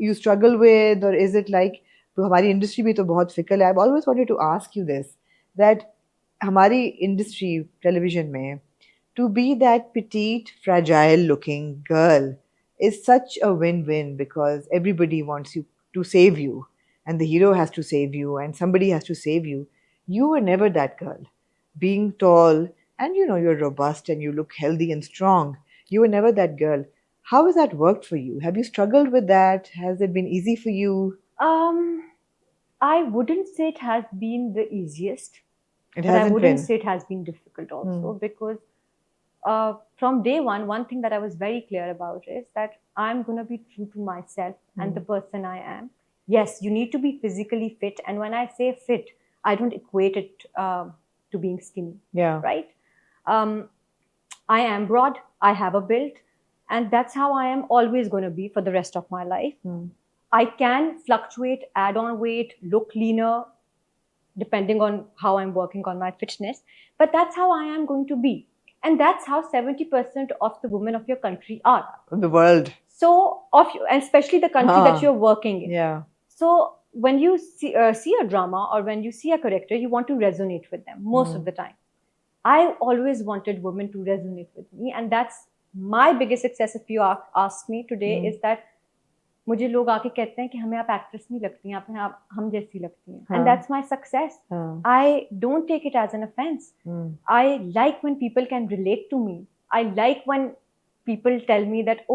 you struggle with, or is it like, तो हमारी industry भी तो बहुत fickle है. I've always wanted to ask you this, that हमारी industry television में, to be that petite, fragile looking girl is such a win-win because everybody wants you to save you, and the hero has to save you, and somebody has to save you. You were never that girl. Being tall, and you're robust and you look healthy and strong. You were never that girl. How has that worked for you? Have you struggled with that? Has it been easy for you? I wouldn't say it has been the easiest, It but I hasn't wouldn't been. say it has been difficult also, because from day one thing that I was very clear about is that I'm going to be true to myself and the person I am. Yes, you need to be physically fit. And when I say fit, I don't equate it to being skinny. Yeah. Right? I am broad, I have a build, and that's how I am always going to be for the rest of my life. I can fluctuate, add on weight, look leaner, depending on how I'm working on my fitness, but that's how I am going to be. And that's how 70% of the women of your country are. The world. So, and especially the country that you're working in. Yeah. So, when you see a drama or when you see a character, you want to resonate with them most of the time. I always wanted women to resonate with me, and that's my biggest success. If you ask me today, is that मुझे लोग आके कहते हैं कि हमें आप actress नहीं लगती हैं, आप हम जैसी लगती हैं, and that's my success. I don't take it as an offense. I like when people can relate to me. I like when people tell me that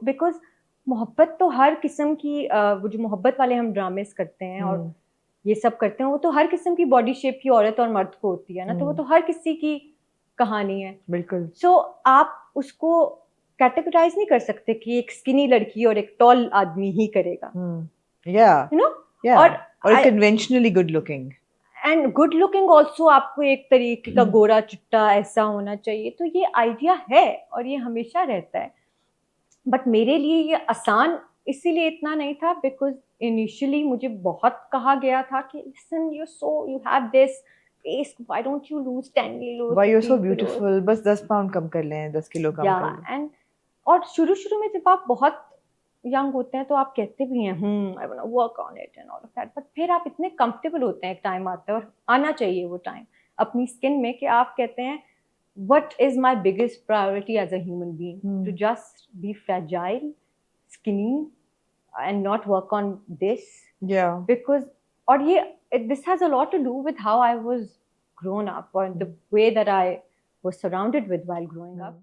because मोहब्बत तो हर किस्म की वो जो मोहब्बत वाले हम ड्रामेस करते हैं और ये सब करते हैं, वो तो हर किस्म की बॉडी शेप की औरत और मर्द को होती है ना, तो वो तो हर किसी की कहानी है. बिल्कुल. सो आप उसको कैटेगराइज नहीं कर सकते कि एक स्किनी लड़की और एक टॉल आदमी ही करेगा. और conventionally good looking. And good looking also आपको एक तरीके का गोरा चिट्टा ऐसा होना चाहिए. तो ये आइडिया है और ये हमेशा रहता है. बट मेरे लिए ये आसान इसीलिए इतना नहीं था बिकॉज इनिशियली मुझे बहुत कहा गया था कि listen you have this face, why don't you lose 10 kilo, why you are so beautiful, बस 10 पाउंड कम कर लें, 10 किलो कम कर लें. एंड और शुरू में जब आप बहुत यंग होते हैं तो आप कहते भी हैं I want to work on it and all of that, but फिर आप इतने कंफर्टेबल होते हैं, एक टाइम आता है और आना चाहिए वो टाइम अपनी स्किन में कि आप कहते हैं what is my biggest priority as a human being? To just be fragile, skinny, and not work on this. Yeah. Because, this has a lot to do with how I was grown up or the way that I was surrounded with while growing up.